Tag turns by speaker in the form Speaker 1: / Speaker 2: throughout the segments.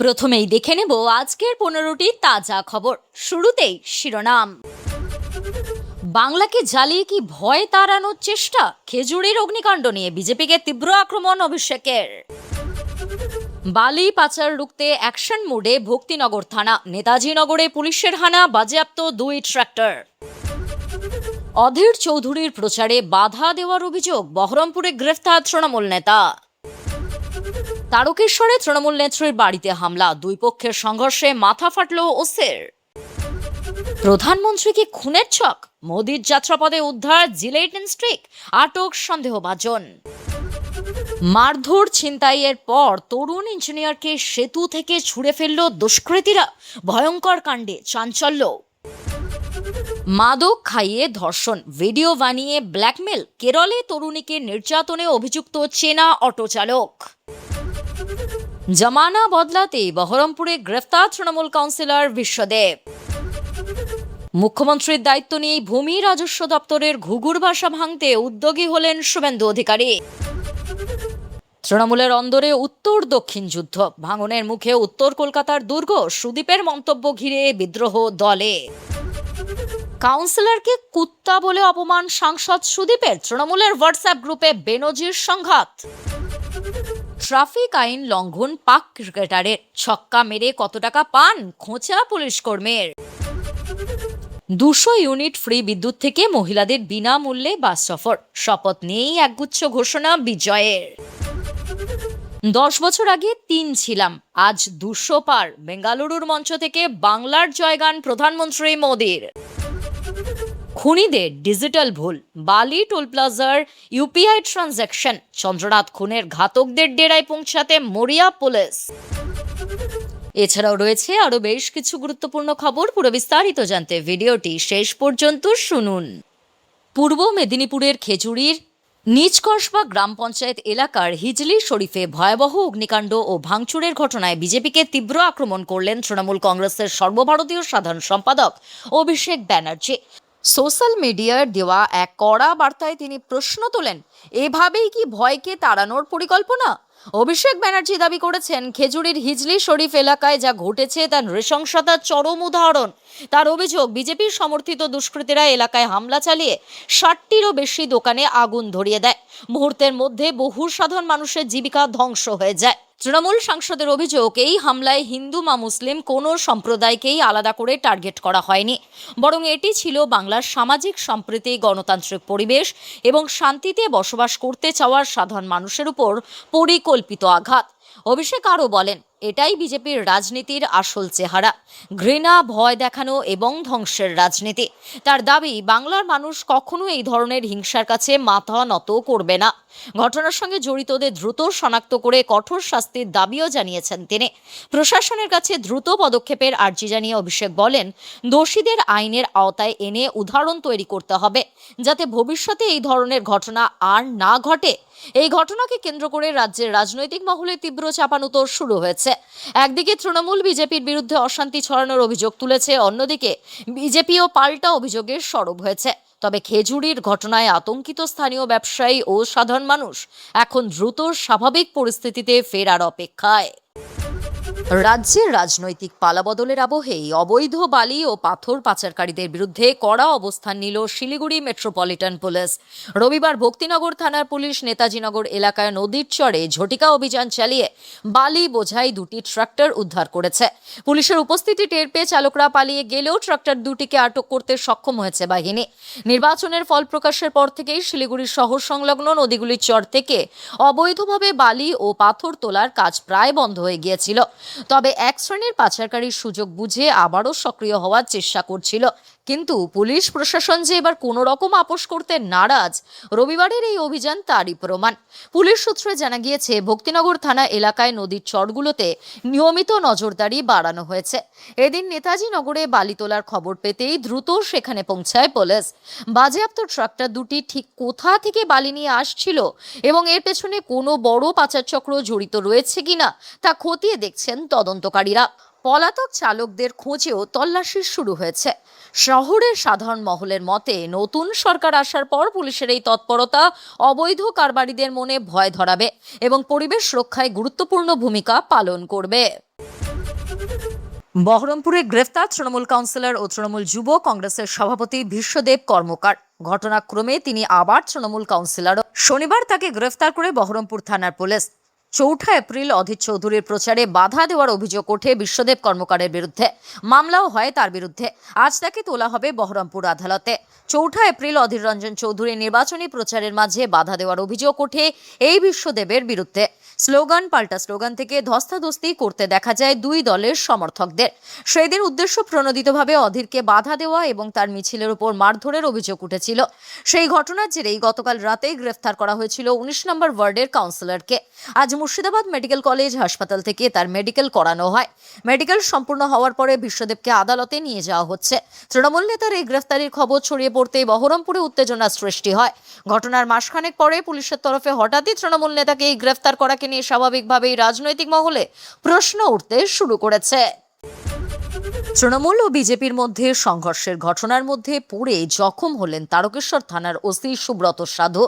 Speaker 1: প্রথমেই দেখে নেব আজকের 15টি তাজা খবর। শুরুতেই শিরোনাম। বাংলাকে জ্বালিয়ে কি ভয় তাড়ানোর চেষ্টা? খেজুরির অগ্নিকাণ্ড নিয়ে বিজেপিকে তীব্র আক্রমণ অভিষেকের। বালি পাচার রুখতে অ্যাকশন মোডে ভক্তিনগর থানা, নেতাজি নগরে পুলিশের হানা, বাজেয়াপ্ত 2 ট্রাক্টর। অধীর চৌধুরীর প্রচারে বাধা দেওয়ার অভিযোগ, বহরমপুরে গ্রেফতার তৃণমূল নেতা। তারকেশ্বরে তৃণমূল নেত্রীর বাড়িতে হামলা, দুই পক্ষের সংঘর্ষে মাথা ফাটল ওসির। প্রধানমন্ত্রীকে খুনের ছক, মোদির যাত্রাপথে উদ্ধার জিলেটিন স্টিক, আটক সন্দেহভাজন। মারধর ছিনতাইয়ের পর তরুণ ইঞ্জিনিয়ারকে সেতু থেকে ছুঁড়ে ফেলল দুষ্কৃতীরা, ভয়ঙ্কর কাণ্ডে চাঞ্চল্য। মাদক খাইয়ে ধর্ষণ, ভিডিও বানিয়ে ব্ল্যাকমেল, কেরলে তরুণীকে নির্যাতনে অভিযুক্ত চেনা অটো চালক। জমানা বদলাতে বহরমপুরে গ্রেফতার তৃণমূল কাউন্সিলর বিশ্বদেব। মুখ্যমন্ত্রীর দায়িত্ব নিয়ে ভূমি রাজস্ব দপ্তরের ঘুঘুর ভাষা ভাঙতে উদ্যোগী হলেন শুভেন্দু অধিকারী। তৃণমূলের অন্দরে উত্তর দক্ষিণ যুদ্ধ, ভাঙনের মুখে উত্তর কলকাতার দুর্গ, সুদীপের মন্তব্য ঘিরে বিদ্রোহ দলে। কাউন্সিলরকে কুত্তা বলে অপমান সাংসদ সুদীপের, তৃণমূলের হোয়াটসঅ্যাপ গ্রুপে বেনজির সংঘাত। ট্রাফিক আইন লঙ্ঘন পাক ক্রিকেটারের, ছক্কা মেরে কত টাকা পান খোঁচা পুলিশ কর্মীর। 200 ইউনিট ফ্রি বিদ্যুৎ থেকে মহিলাদের বিনামূল্যে বাস সফর, শপথ নিয়েই একগুচ্ছ ঘোষণা বিজয়ের। 10 বছর আগে 3 ছিলাম, আজ 200 পার, বেঙ্গালুরুর মঞ্চ থেকে বাংলার জয়গান প্রধানমন্ত্রী মোদির। খুনিদের ডিজিটাল ভুল, বালি টোল প্লাজার ইউপিআই ট্রানজ্যাকশন, চন্দ্রনাথ খুনের ঘাতকদের ডেরায় পৌঁছাতে মরিয়া পুলিশ। এছাড়াও রয়েছে আরো বেশ কিছু গুরুত্বপূর্ণ খবর। পুরো বিস্তারিত জানতে ভিডিওটি শেষ পর্যন্ত শুনুন। পূর্ব মেদিনীপুরের খেজুরির নিচকসবা গ্রাম পঞ্চায়েত এলাকার হিজলি শরীফে ভয়াবহ অগ্নিকাণ্ড ও ভাঙচুরের ঘটনায় বিজেপিকে তীব্র আক্রমণ করলেন তৃণমূল কংগ্রেসের সর্বভারতীয় সাধারণ সম্পাদক অভিষেক ব্যানার্জি। সোশ্যাল মিডিয়ার দেওয়া এক কড়া বার্তায় তিনি প্রশ্ন তোলেন, এভাবেই কি ভয়কে তাড়ানোর পরিকল্পনা? অভিষেক ব্যানার্জি দাবি করেছেন, খেজুরির হিজলি শরীফ এলাকায় যা ঘটেছে তা নৃশংসতার চরম উদাহরণ। তার অভিযোগ, বিজেপির সমর্থিত দুষ্কৃতীরা এলাকায় হামলা চালিয়ে 60টিরও বেশি দোকানে আগুন ধরিয়ে দেয়। মুহূর্তের মধ্যে বহু সাধারণ মানুষের জীবিকা ধ্বংস হয়ে যায়। তৃণমূল সাংসদের অভিযোগ, এই হামলায় হিন্দু বা মুসলিম কোনো সম্প্রদায়কেই আলাদা করে টার্গেট করা হয়নি, বরং এটি ছিল বাংলার সামাজিক সম্প্রীতি, গণতান্ত্রিক পরিবেশ এবং শান্তিতে বসবাস করতে চাওয়ার সাধারণ মানুষের উপর পরিকল্পিত আঘাত। অভিষেক আরও বলেন, এটাই বিজেপির রাজনীতির আসল চেহারা, ঘৃণা, ভয় দেখানো এবং ধ্বংসের রাজনীতি। তার দাবি, বাংলার মানুষ কখনো এই ধরনের হিংসার কাছে মাথা নত করবে না। ঘটনার সঙ্গে জড়িতদের দ্রুত শনাক্ত করে কঠোর শাস্তির দাবিও জানিয়েছেন তিনি। প্রশাসনের কাছে দ্রুত পদক্ষেপের আর্জি জানিয়ে অভিষেক বলেন, দোষীদের আইনের আওতায় এনে উদাহরণ তৈরি করতে হবে, যাতে ভবিষ্যতে এই ধরনের ঘটনা আর না ঘটে। এই ঘটনাকে কেন্দ্র করে রাজ্যের রাজনৈতিক মহলে তীব্র চাপানুতোর শুরু হয়েছে। একদিকে তৃণমূল বিজেপির বিরুদ্ধে অশান্তি ছড়ানোর অভিযোগ তুলেছে, অন্যদিকে বিজেপিও পাল্টা অভিযোগের সরব হয়েছে। তবে খেজুরির ঘটনায় আতঙ্কিত স্থানীয় ব্যবসায়ী ও সাধারণ মানুষ এখন দ্রুত স্বাভাবিক পরিস্থিতিতে ফেরার অপেক্ষায়। রাজ্যের রাজনৈতিক পালাবদলের আবহেই অবৈধ বালি ও পাথর পাচারকারীদের বিরুদ্ধে কড়া অবস্থান নিল শিলিগুড়ি মেট্রোপলিটন পুলিশ। রবিবার ভক্তিনগর থানার পুলিশ নেতাজিনগর এলাকায় নদীর চরে ঝটিকা অভিযান চালিয়ে বালি বোঝাই 2টি ট্রাক্টর উদ্ধার করেছে। পুলিশের উপস্থিতি টের পেয়ে চালকরা পালিয়ে গেলেও ট্রাক্টর 2টিকে আটক করতে সক্ষম হয়েছে বাহিনী। নির্বাচনের ফল প্রকাশের পর থেকেই শিলিগুড়ি শহর সংলগ্ন নদীগুলির চর থেকে অবৈধভাবে বালি ও পাথর তোলার কাজ প্রায় বন্ধ হয়ে গিয়েছিল। তবে এক শ্রেণীর পাচারকারীর সুযোগ বুঝে আবারও সক্রিয় হওয়ার চেষ্টা করছিল, কিন্তু পুলিশ প্রশাসন যে এবার কোনো রকম আপোষ করতে নারাজ, রবিবারের এই অভিযান তারই প্রমাণ। পুলিশ সূত্রে জানা গিয়েছে, ভক্তিনগর থানা এলাকায় নদীর চরগুলোতে নিয়মিত নজরদারি বাড়ানো হয়েছে। এদিন নেতাজি নগরে বালি তোলার খবর পেতেই দ্রুত সেখানে পৌঁছায় পুলিশ। বাজেয়াপ্ত ট্রাক্টর 2টি ঠিক কোথা থেকে বালি নিয়ে আসছিল এবং এর পেছনে কোনো বড় পাচার চক্র জড়িত রয়েছে কিনা তা খতিয়ে দেখছেন তদন্তকারীরা। পলাতক চালকদের খোঁজেও তল্লাশি শুরু হয়েছে। শহরের সাধারণ মহলের মতে, নতুন সরকার আসার পর পুলিশের এই তৎপরতা অবৈধ কারবারিদের মনে ভয় ধরাবে এবং পরিবেশ রক্ষায় গুরুত্বপূর্ণ ভূমিকা পালন করবে। বহরমপুরে গ্রেফতার তৃণমূল কাউন্সিলর ও তৃণমূল যুব কংগ্রেসের সভাপতি বিশ্বদেব কর্মকার। ঘটনাক্রমে তিনি আবার তৃণমূল কাউন্সিলর। শনিবার তাকে গ্রেফতার করে বহরমপুর থানার পুলিশ। ৪ এপ্রিল অধীর চৌধুরীর প্রচারে বাধা দেওয়ার অভিযোগ ওঠে বিশ্বদেব কর্মকারের বিরুদ্ধে। মামলাও হয় তার বিরুদ্ধে। আজ তাকে তোলা হবে বহরমপুর আদালতে। ৪ এপ্রিল অধীর রঞ্জন চৌধুরীর নির্বাচনী প্রচারের মাঝে বাধা দেওয়ার অভিযোগ ওঠে এই বিশ্বদেবের বিরুদ্ধে। স্লোগান পাল্টা স্লোগান থেকে ধস্তাধস্তি করতে দেখা যায় দুই দলের সমর্থকদের। সেদিন উদ্দেশ্য প্রণোদিতভাবে অধীরকে বাধা দেওয়া এবং তার মিছিলের উপর মারধরের অভিযোগ উঠেছিল। সেই ঘটনার জেরেই গতকাল রাতেই গ্রেফতার করা হয়েছিল ১৯ নম্বর ওয়ার্ডের কাউন্সিলরকে। আজ মুর্শিদাবাদ মেডিকেল কলেজ হাসপাতাল থেকে তার মেডিকেল করানো হয়। মেডিকেল সম্পূর্ণ হওয়ার পরে বিশ্বদেবকে আদালতে নিয়ে যাওয়া হচ্ছে। তৃণমূল নেতার এই গ্রেফতারির খবর ছড়িয়ে পড়তে বহরমপুরে উত্তেজনা সৃষ্টি হয়। ঘটনার মাসখানেক পরে পুলিশের তরফে হঠাৎই তৃণমূল নেতাকে এই গ্রেফতার করাকে নিয়ে স্বাভাবিকভাবেই রাজনৈতিক মহলে প্রশ্ন উঠতে শুরু করেছে। তৃণমূল ও বিজেপির মধ্যে সংঘর্ষের ঘটনার মধ্যে পড়ে জখম হলেন তারকেশ্বর থানার ওসি সুব্রত সাধু।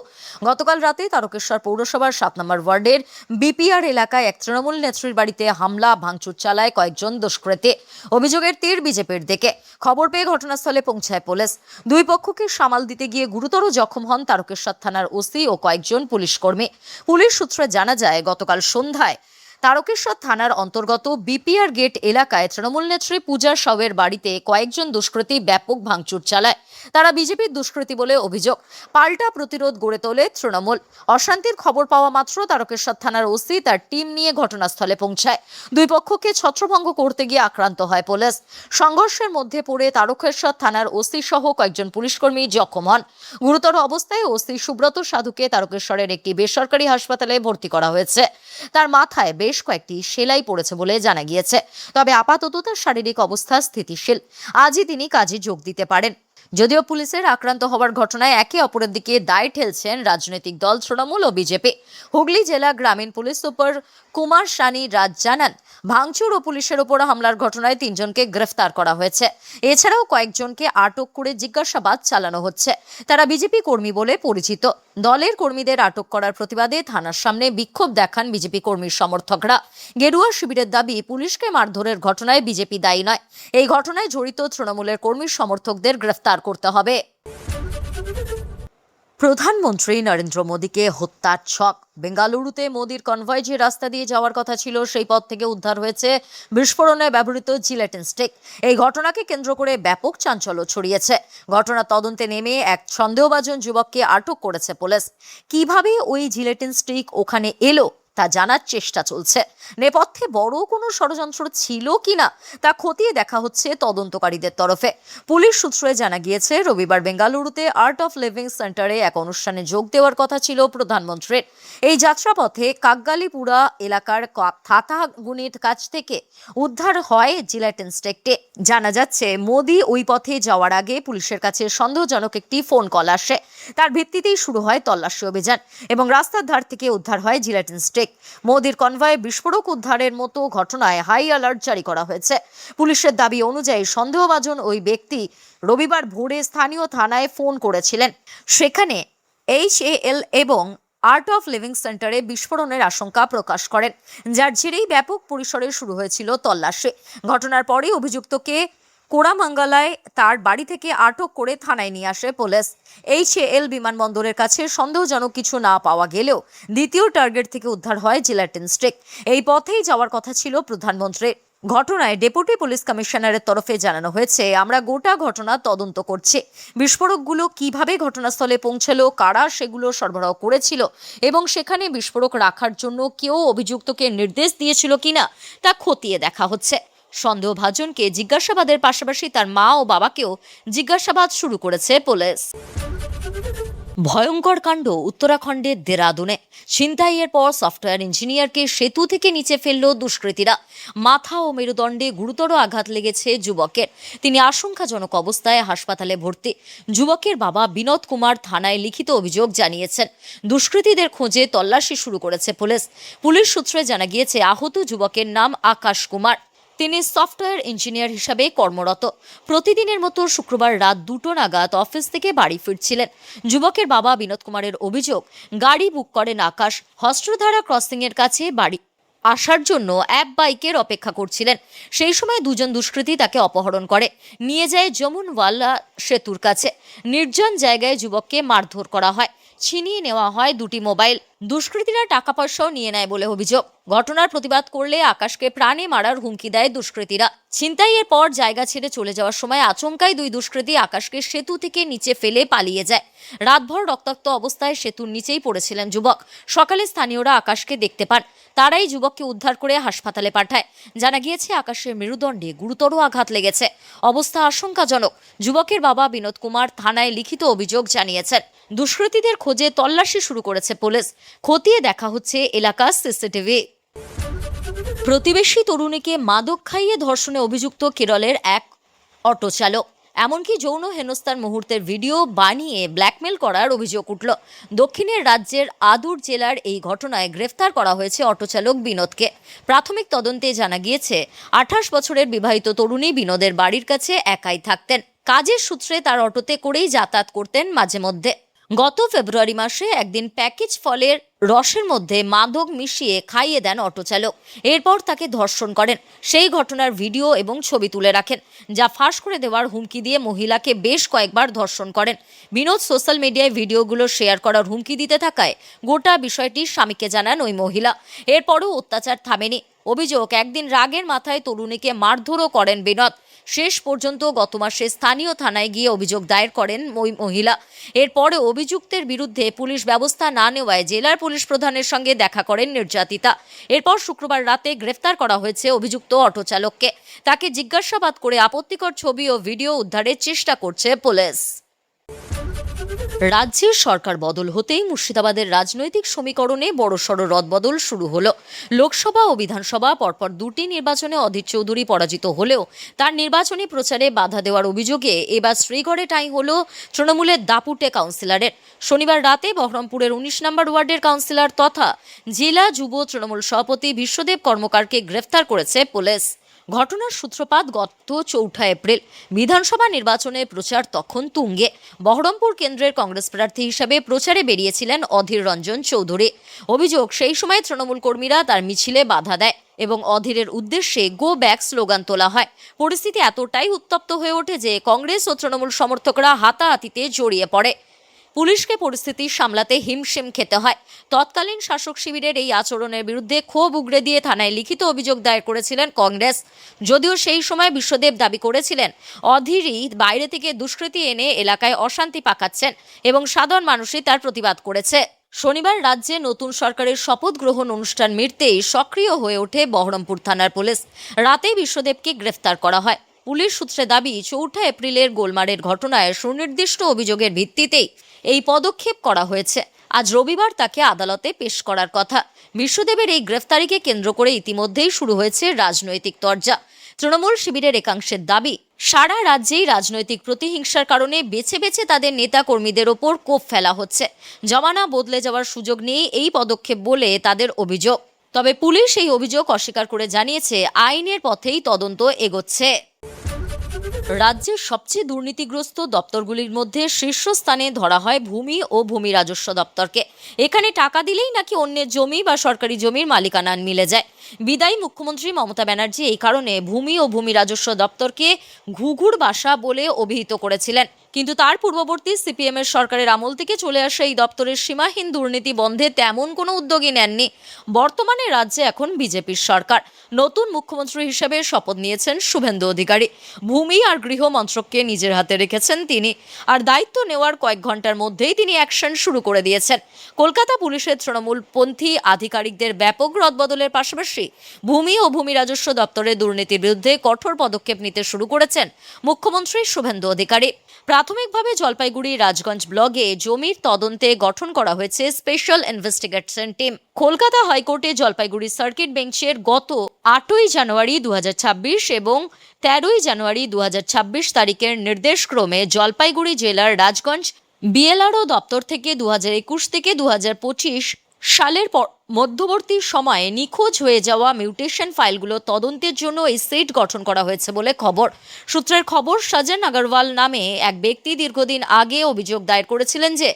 Speaker 1: গতকাল রাতে তারকেশ্বর পৌরসভার ৭ নম্বর ওয়ার্ডের বিপিআর এলাকায় এক তৃণমূল নেত্রীর বাড়িতে হামলা ভাঙচুর চালায় কয়েকজন দুষ্কৃতী। অভিযোগের তীর বিজেপির দিকে। খবর পেয়ে ঘটনাস্থলে পৌঁছায় পুলিশ। দুই পক্ষকে সামাল দিতে গিয়ে গুরুতর জখম হন তারকেশ্বর থানার ওসি ও কয়েকজন পুলিশ কর্মী। পুলিশ সূত্রে জানা যায়, গতকাল সন্ধ্যায় তারকেশ্বর থানার অন্তর্গত বিপিআর গেট এলাকায় তৃণমূল নেত্রী পূজা সাউয়ের বাড়িতে কয়েকজন দুষ্কৃতী ব্যাপক ভাঙচুর চালায়। তারা বিজেপির দুষ্কৃতী বলে অভিযোগ। পাল্টা প্রতিরোধ গড়ে তোলে তৃণমূল। অশান্তির খবর পাওয়া মাত্র তারকেশ্বর থানার ওসি তার টিম নিয়ে ঘটনাস্থলে পৌঁছায়। দুই পক্ষকে ছত্রভঙ্গ করতে গিয়ে আক্রান্ত হয় পুলিশ। সংঘর্ষের মধ্যে পড়ে তারকেশ্বর থানার ওসি সহ কয়েকজন পুলিশকর্মী জখম হন। গুরুতর অবস্থায় ওসি সুব্রত সাধুকে তারকেশ্বরের একটি বেসরকারি হাসপাতালে ভর্তি করা হয়েছে। তার মাথায় বেশ কয়েকটি সেলাই পড়েছে বলে জানা গিয়েছে। তবে আপাতত তার শারীরিক অবস্থা স্থিতিশীল। আজই তিনি কাজে যোগ দিতে পারেন। যদিও পুলিশের আক্রান্ত হওয়ার ঘটনায় একে অপরের দিকে দায় ঠেলছেন রাজনৈতিক দল তৃণমূল ও বিজেপি। হুগলি জেলা গ্রামীণ পুলিশ সুপার কুমার সানি রাজ জানান, ভাঙচুর ও পুলিশের ওপর হামলার ঘটনায় ৩ জনকে গ্রেফতার করা হয়েছে। এছাড়াও কয়েকজনকে আটক করে জিজ্ঞাসাবাদ চালানো হচ্ছে। তারা বিজেপি কর্মী বলে পরিচিত। দলের কর্মীদের আটক করার প্রতিবাদে থানার সামনে বিক্ষোভ দেখান বিজেপি কর্মীর সমর্থকরা। গেরুয়া শিবিরের দাবি, পুলিশকে মারধরের ঘটনায় বিজেপি দায়ী নয়। এই ঘটনায় জড়িত তৃণমূলের কর্মী সমর্থকদের গ্রেফতার করতে হবে। প্রধানমন্ত্রী নরেন্দ্র মোদীকে হত্যার ছক। বেঙ্গালুরুতে মোদীর কনভয় যে রাস্তা দিয়ে যাওয়ার কথা ছিল সেই পথ থেকে উদ্ধার হয়েছে বিস্ফোরণে ব্যবহৃত জিলেটিন স্টিক। এই ঘটনাকে কেন্দ্র করে ব্যাপক চাঞ্চল্য ছড়িয়েছে। ঘটনা তদন্তে নেমে এক সন্দেহভাজন যুবককে আটক করেছে পুলিশ। কিভাবে ওই জিলেটিন স্টিক ওখানে এলো তা জানার চেষ্টা চলছে। নেপথ্যে বড় কোনো ষড়যন্ত্র ছিল কিনা তা খতিয়ে দেখা হচ্ছে তদন্তকারীদের তরফে। পুলিশ সূত্রে জানা গিয়েছে, রবিবার বেঙ্গালুরুতে আর্ট অফ লিভিং সেন্টারে এক অনুষ্ঠানে যোগ দেওয়ার কথা ছিল প্রধানমন্ত্রীর। এই যাত্রাপথে কাকগালিপুরা এলাকার থাতাগুনির কাছ থেকে উদ্ধার হয় জিলেটিন স্টিকটি। জানা যাচ্ছে, মোদি ওই পথে যাওয়ার আগে পুলিশের কাছে সন্দেহজনক একটি ফোন কল আসে। তার ভিত্তিতেই শুরু হয় তল্লাশি অভিযান এবং রাস্তার ধার থেকে উদ্ধার হয় জিলেটিন স্টিক। মোদির কনভয়ে বিস্ফোরক উদ্ধারের মতো ঘটনায় হাই অ্যালার্ট জারি করা হয়েছে। পুলিশের দাবি অনুযায়ী সন্দেহভাজন ওই ব্যক্তি রবিবার ভোরে স্থানীয় থানায় ফোন করেছিলেন। সেখানে HAL এবং আর্ট অফ লিভিং সেন্টারে বিস্ফোরণের আশঙ্কা প্রকাশ করেন, যার জেরেই ব্যাপক পরিসরে শুরু হয়েছিল তল্লাশি। ঘটনার পরে অভিযুক্তকে কোরামাঙ্গালায় তার বাড়ি থেকে আটক করে থানায় নিয়ে আসে পুলিশ। HAL বিমানবন্দরের কাছে সন্দেহজনক কিছু না পাওয়া গেলেও দ্বিতীয় টার্গেট থেকে উদ্ধার হয় জিলেটিন স্টিক। এই পথেই যাওয়ার কথা ছিল প্রধানমন্ত্রীর। ঘটনায় ডেপুটি পুলিশ কমিশনারের তরফে জানানো হয়েছে, আমরা গোটা ঘটনা তদন্ত করছি। বিস্ফোরকগুলো কিভাবে ঘটনাস্থলে পৌঁছালো, কারা সেগুলো সরবরাহ করেছিল এবং সেখানে বিস্ফোরক রাখার জন্য কেউ অভিযুক্তকে নির্দেশ দিয়েছিল কিনা তা খতিয়ে দেখা হচ্ছে। সন্দেহভাজনকে জিজ্ঞাসাবাদের পাশাপাশি তার মা ও বাবাকেও জিজ্ঞাসাবাদ শুরু করেছে পুলিশ। ভয়ঙ্কর কাণ্ড উত্তরাখণ্ডের দেরাদুনে। ছিনতাইয়ের পর সফটওয়্যার ইঞ্জিনিয়ারকে সেতু থেকে নিচে ফেলল দুষ্কৃতীরা। মাথা ও মেরুদণ্ডে গুরুতর আঘাত লেগেছে যুবকের। তিনি আশঙ্কাজনক অবস্থায় হাসপাতালে ভর্তি। যুবকের বাবা বিনোদ কুমার থানায় লিখিত অভিযোগ জানিয়েছেন। দুষ্কৃতীদের খোঁজে তল্লাশি শুরু করেছে পুলিশ। পুলিশ সূত্রে জানা গিয়েছে, আহত যুবকের নাম আকাশ কুমার। তিনি সফটওয়্যার ইঞ্জিনিয়ার হিসাবে কর্মরত। প্রতিদিনের মতো শুক্রবার রাত 2টো নাগাদ অফিস থেকে বাড়ি ফিরছিলেন। যুবকের বাবা বিনোদ কুমারের অভিযোগ, গাড়ি বুক করেন আকাশ। হস্ত্রধারা ক্রসিংয়ের কাছে বাড়ি আসার জন্য এক বাইকের অপেক্ষা করছিলেন। সেই সময় দুজন দুষ্কৃতী তাকে অপহরণ করে নিয়ে যায় যমুনওয়ালা সেতুর কাছে। নির্জন জায়গায় যুবককে মারধর করা হয়, ছিনিয়ে নেওয়া হয় দুটি মোবাইল। দুষ্কৃতীরা টাকা পয়সাও নিয়ে নেয় বলে অভিযোগ। ঘটনার প্রতিবাদ করলে আকাশকে প্রাণে মারার হুমকি দেয় দুষ্কৃতীরা। ছিনতাইয়ের পর জায়গা ছেড়ে চলে যাওয়ার সময় আচমকাই দুই দুষ্কৃতী আকাশকে সেতু থেকে নিচে ফেলে পালিয়ে যায়। রাতভর রক্তাক্ত অবস্থায় সেতুর নিচেই পড়েছিলেন যুবক। সকালে স্থানীয়রা আকাশকে দেখতে পান। তারাই যুবককে উদ্ধার করে হাসপাতালে পাঠায়। জানা গিয়েছে আকাশের মেরুদণ্ডে গুরুতর আঘাত লেগেছে, অবস্থা আশঙ্কাজনক। যুবকের বাবা বিনোদ কুমার থানায় লিখিত অভিযোগ জানিয়েছেন। দুষ্কৃতীদের খোঁজে তল্লাশি শুরু করেছে পুলিশ। খতিয়ে দেখা হচ্ছে এলাকার সিসিটিভি। প্রতিবেশী তরুণীকে মাদক খাইয়ে ধর্ষণে অভিযুক্ত কেরলের এক অটো চালক। এমনকি যৌন হেনস্থার মুহূর্তের ভিডিও বানিয়ে ব্ল্যাকমেল করার অভিযোগ উঠল। দক্ষিণের রাজ্যের আদুর জেলার এই ঘটনায় গ্রেফতার করা হয়েছে অটো চালক বিনোদকে। প্রাথমিক তদন্তে জানা গিয়েছে 28 বছরের বিবাহিত তরুণী বিনোদের বাড়ির কাছে একাই থাকতেন। কাজের সূত্রে তার অটোতে করেই যাতায়াত করতেন মাঝে মধ্যে। গত ফেব্রুয়ারি মাসে একদিন প্যাকেজ ফলের রসের মধ্যে মাদক মিশিয়ে খাইয়ে দেন অটো চালক। এরপর তাকে ধর্ষণ করেন। সেই ঘটনার ভিডিও এবং ছবি তুলে রাখেন, যা ফাঁস করে দেওয়ার হুমকি দিয়ে মহিলাকে বেশ কয়েকবার ধর্ষণ করেন। বিনোদ সোশ্যাল মিডিয়ায় ভিডিওগুলো শেয়ার করার হুমকি দিতে থাকায় গোটা বিষয়টি স্বামীকে জানান ওই মহিলা। এরপরও অত্যাচার থামেনি। অভিযোগ, একদিন রাগের মাথায় তরুণীকে মারধরও করেন বিনোদ। শেষ পর্যন্ত গত মাসে স্থানীয় থানায় গিয়ে অভিযোগ দায়ের করেন ওই মহিলা। এরপরে অভিযুক্তের বিরুদ্ধে পুলিশ ব্যবস্থা না নেওয়ায় জেলার পুলিশ প্রধানের সঙ্গে দেখা করেন নির্যাতিতা। এরপর শুক্রবার রাতে গ্রেফতার করা হয়েছে অভিযুক্ত অটো চালককে। তাকে জিজ্ঞাসাবাদ করে আপত্তিকর ছবি ও ভিডিও উদ্ধারের চেষ্টা করছে পুলিশ। রাজ্যের সরকার বদল হতেই মুর্শিদাবাদের রাজনৈতিক সমীকরণে বড়সড় রদবদল শুরু হলো। লোকসভা ও বিধানসভা পরপর দুটি নির্বাচনে অধীর চৌধুরী পরাজিত হলেও তার নির্বাচনী প্রচারে বাধা দেওয়ার অভিযোগে এবার শ্রীগড়ে ঠাঁই হলো তৃণমূলের দাপুটে কাউন্সিলরের। শনিবার রাতে বহরমপুরের 19 নম্বর ওয়ার্ডের কাউন্সিলর তথা জেলা যুব তৃণমূল সভাপতি বিশ্বদেব কর্মকারকে গ্রেফতার করেছে পুলিশ। ঘটনার সূত্রপাত গত 4 এপ্রিল। বিধানসভা নির্বাচনে প্রচার তখন তুঙ্গে। বহরমপুর কেন্দ্রের কংগ্রেস প্রার্থী হিসেবে প্রচারে বেরিয়েছিলেন অধীর রঞ্জন চৌধুরী। অভিযোগ, সেই সময় তৃণমূল কর্মীরা তার মিছিলে বাধা দেয় এবং অধীরের উদ্দেশ্যে গো ব্যাক স্লোগান তোলা হয়। পরিস্থিতি এতটাই উত্তপ্ত হয়ে ওঠে যে কংগ্রেস ও তৃণমূল সমর্থকরা হাতাহাতিতে জড়িয়ে পড়ে। পুলিশকে পরিস্থিতি সামলাতে হিমশিম খেতে হয়। তৎকালীন শাসক শিবিরের এই আচরণের বিরুদ্ধে ক্ষোভ উগরে দিয়ে থানায় লিখিত অভিযোগ দায়ের করেছিলেন কংগ্রেস। যদিও সেই সময় বিশ্বদেব দাবি করেছিলেন অধীরই বাইরে থেকে দুষ্কৃতী এনে এলাকায় অশান্তি পাকাচ্ছেন এবং সাধারণ মানুষই তার প্রতিবাদ করেছে। শনিবার রাজ্যে নতুন সরকারের শপথ গ্রহণ অনুষ্ঠান মিটতেই সক্রিয় হয়ে ওঠে বহরমপুর থানার পুলিশ। রাতেই বিশ্বদেবকে গ্রেফতার করা হয়। পুলিশ সূত্রে দাবি, 4 এপ্রিলের গোলমারের ঘটনায় সুনির্দিষ্ট অভিযোগের ভিত্তিতেই এই পদক্ষেপ করা হয়েছে। আজ রবিবার তাকে আদালতে পেশ করার কথা। বিশ্বদেবের এই গ্রেফতারিকে কেন্দ্র করে ইতিমধ্যেই শুরু হয়েছে রাজনৈতিক তরজা। তৃণমূল শিবিরের একাংশের দাবি, সারা রাজ্যেই রাজনৈতিক প্রতিহিংসার কারণে বেছে বেছে তাদের নেতা কর্মীদের ওপর কোপ ফেলা হচ্ছে। জমানা বদলে যাওয়ার সুযোগ নিয়ে এই পদক্ষেপ বলে তাদের অভিযোগ। তবে পুলিশ এই অভিযোগ অস্বীকার করে জানিয়েছে আইনের পথেই তদন্ত এগোচ্ছে। রাজ্যের সবচেয়ে দুর্নীতিগ্রস্ত দপ্তরগুলির মধ্যে শীর্ষস্থানে ধরা হয় ভূমি ও ভূমি রাজস্ব দপ্তরকে। এখানে টাকা দিলেই নাকি অন্যের জমি বা সরকারি জমির মালিকানা মিলে যায়। বিদায়ী মুখ্যমন্ত্রী মমতা ব্যানার্জি এই কারণে ভূমি ও ভূমি রাজস্ব দপ্তরকে ঘুঘুর বাসা বলে অভিহিত করেছিলেন। কিন্তু তার পূর্ববর্তী সিপিএমের সরকারের আমল থেকে চলে আসা এই দপ্তরের সীমাহীন দুর্নীতি বন্ধে তেমন কোনো উদ্যোগই নেননি। বর্তমানে রাজ্যে এখন বিজেপির সরকার। নতুন মুখ্যমন্ত্রী হিসেবে শপথ নিয়েছেন শুভেন্দু অধিকারী। ভূমি আর গৃহ মন্ত্রককে নিজের হাতে রেখেছেন তিনি। আর দায়িত্ব নেওয়ার কয়েক ঘন্টার মধ্যেই তিনি অ্যাকশন শুরু করে দিয়েছেন। কলকাতা পুলিশের তৃণমূলপন্থী আধিকারিকদের ব্যাপক রদবদলের পাশাপাশি ভূমি ও ভূমি রাজস্ব দপ্তরের দুর্নীতির বিরুদ্ধে কঠোর পদক্ষেপ নিতে শুরু করেছেন মুখ্যমন্ত্রী শুভেন্দু অধিকারী। প্রাথমিকভাবে জলপাইগুড়ি রাজগঞ্জ ব্লকে জমির তদন্তে গঠন করা হয়েছে স্পেশাল ইনভেস্টিগেশন টিম। কলকাতা হাইকোর্টে জলপাইগুড়ি সার্কিট বেঞ্চের গত 8 জানুয়ারি 2026 এবং 13 জানুয়ারি 2026 তারিখের নির্দেশক্রমে জলপাইগুড়ি জেলার রাজগঞ্জ বিএলআরও দপ্তর থেকে 2021 থেকে 2025 সালের মধ্যবর্তী সময়ে নিখোঁজ হয়ে যাওয়া মিউটেশন ফাইলগুলো তদন্তের জন্য এই সেট গঠন করা হয়েছে বলে খবর। সূত্রের খবর, সাজন আগরওয়াল নামে এক ব্যক্তি দীর্ঘদিন আগে অভিযোগ দায়ের করেছিলেন যে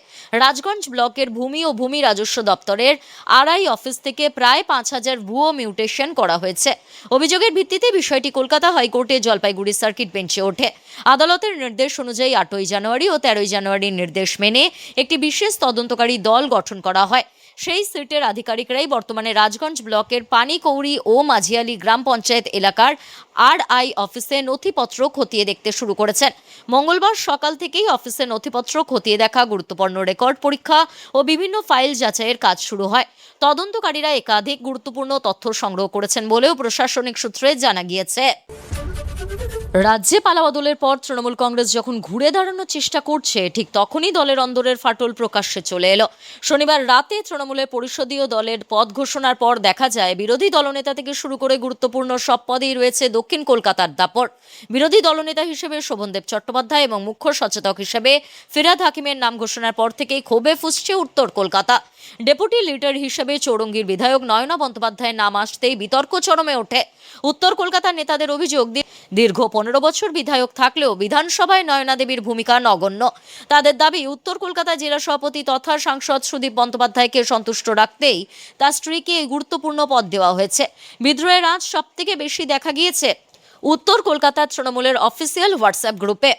Speaker 1: রাজগঞ্জ ব্লকের ভূমি ও ভূমি রাজস্ব দপ্তরের আরআই অফিস থেকে প্রায় 5,000 ভুয়ো মিউটেশন করা হয়েছে। অভিযোগের ভিত্তিতে বিষয়টি কলকাতা হাইকোর্টে জলপাইগুড়ি সার্কিট বেঞ্চে ওঠে। আদালতের নির্দেশ অনুযায়ী 8ই জানুয়ারি ও 13ই জানুয়ারির নির্দেশ মেনে একটি বিশেষ তদন্তকারী দল গঠন করা হয়। সেই সিটের আধিকারিকরাই বর্তমানে রাজগঞ্জ ব্লকের পানিকৌড়ি ও মাঝিয়ালি গ্রাম পঞ্চায়েত এলাকার আরআই অফিসে নথিপত্র খতিয়ে দেখতে শুরু করেছেন। মঙ্গলবার সকাল থেকেই অফিসে নথিপত্র খতিয়ে দেখা, গুরুত্বপূর্ণ রেকর্ড পরীক্ষা ও বিভিন্ন ফাইল যাচাইয়ের কাজ শুরু হয়। তদন্তকারীরা একাধিক গুরুত্বপূর্ণ তথ্য সংগ্রহ করেছেন বলেও প্রশাসনিক সূত্রে জানা গিয়েছে। রাজ্যে পালাবদলের পর তৃণমূল কংগ্রেস যখন ঘুরে দাঁড়ানোর চেষ্টা করছে, ঠিক তখনই দলের অন্দরের ফাটল প্রকাশ্যে চলে এলো। শনিবার রাতে তৃণমূলের পরিষদীয় দলের পদ ঘোষণার পর দেখা যায় বিরোধী দলনেতা থেকে শুরু করে গুরুত্বপূর্ণ সব পদেই রয়েছে দক্ষিণ কলকাতার দাপট। বিরোধী দলনেতা হিসেবে শোভনদেব চট্টোপাধ্যায় এবং মুখ্য সচেতক হিসেবে ফিরহাদ হাকিমের নাম ঘোষণার পর থেকেই ক্ষোভে ফুঁসছে উত্তর কলকাতা। ডেপুটি লিডার হিসেবে চৌরঙ্গীর বিধায়ক নয়না বন্দ্যোপাধ্যায়ের নাম আসতেই বিতর্ক চরমে ওঠে। উত্তর কলকাতার নেতাদের অভিযোগ, দীর্ঘ 15 বছর বিধায়ক থাকলেও বিধানসভায় নয়না দেবীর ভূমিকা নগণ্য। তাদের দাবি, উত্তর কলকাতা জেলা সভাপতি তথা সাংসদ সুদীপ বন্দ্যোপাধ্যায়কে সন্তুষ্ট রাখতেই তার স্ত্রীকে এই গুরুত্বপূর্ণ পদ দেওয়া হয়েছে। বিদ্রোহের আঁচ সবথেকে বেশি দেখা গিয়েছে উত্তর কলকাতার তৃণমূলের অফিসিয়াল হোয়াটসঅ্যাপ গ্রুপে।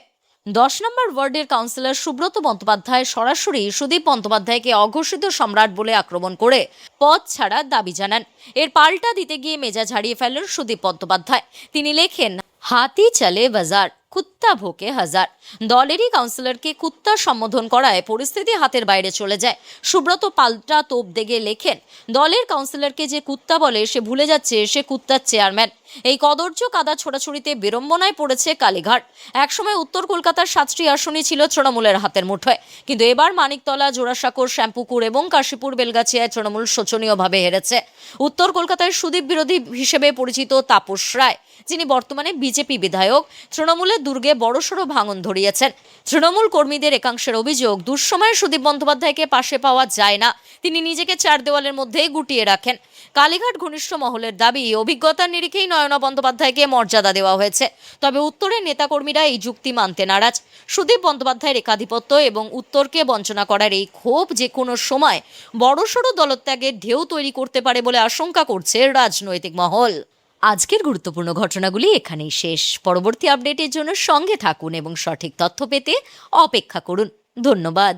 Speaker 1: 10 নম্বর ওয়ার্ডের কাউন্সিলর সুব্রত বন্দ্যোপাধ্যায় সরাসরি সুদীপ বন্দ্যোপাধ্যায়কে অঘোষিত সম্রাট বলে আক্রমণ করে পদ ছাড়ার দাবি জানান। এর পাল্টা দিতে গিয়ে মেজাজ হারিয়ে ফেলেন সুদীপ বন্দ্যোপাধ্যায়। তিনি লেখেন, হাতি চলে বাজার, কুত্তা ভোকে হাজার। দলেরই কাউন্সিলরকে কুত্তা সম্বোধন করায় পরিস্থিতি হাতের বাইরে চলে যায়। সুব্রত পাল্টা তোপ দেগে লেখেন, দলের কাউন্সিলরকে যে কুত্তা বলে সে ভুলে যাচ্ছে সে কুত্তার চেয়ারম্যান। এই কদর্য কাদা ছোড়াছুড়িতে বিড়ম্বনায় পড়েছে কালীঘাট। একসময় উত্তর কলকাতার 7টি আসনই ছিল তৃণমূলের হাতের মুঠোয়, কিন্তু এবার মানিকতলা, জোড়াসাঁকোর, শ্যামপুকুর এবং কাশীপুর বেলগাছিয়ায় তৃণমূল শোচনীয়ভাবে হেরেছে। উত্তর কলকাতায় সুদীপ বিরোধী হিসেবে পরিচিত তাপস রায়, যিনি বর্তমানে বিজেপি বিধায়ক, তৃণমূলের দুর্গে বড়সড় ভাঙন ধরিয়েছেন। তৃণমূল কর্মীদের একাংশের অভিযোগ, দুঃসময়ে সুদীপ বন্দ্যোপাধ্যায়কে পাশে পাওয়া যায় না, তিনি নিজেকে 4 দেওয়ালের মধ্যেই গুটিয়ে রাখেন। কালীঘাট ঘনিষ্ঠ মহলের দাবি, অভিজ্ঞতার নিরিখেই নয়না বন্দ্যোপাধ্যায়কে মর্যাদা দেওয়া হয়েছে। তবে উত্তরের নেতাকর্মীরা এই যুক্তি মানতে নারাজ। সুদীপ বন্দ্যোপাধ্যায়ের একাধিপত্য এবং উত্তরকে বঞ্চনা করার এই ক্ষোভ যে কোনো সময় বড়সড় দলত্যাগের ঢেউ তৈরি করতে পারে বলে আশঙ্কা করছে রাজনৈতিক মহল। আজকের গুরুত্বপূর্ণ ঘটনাগুলি এখানেই শেষ। পরবর্তী আপডেটের জন্য সঙ্গে থাকুন এবং সঠিক তথ্য পেতে অপেক্ষা করুন। ধন্যবাদ।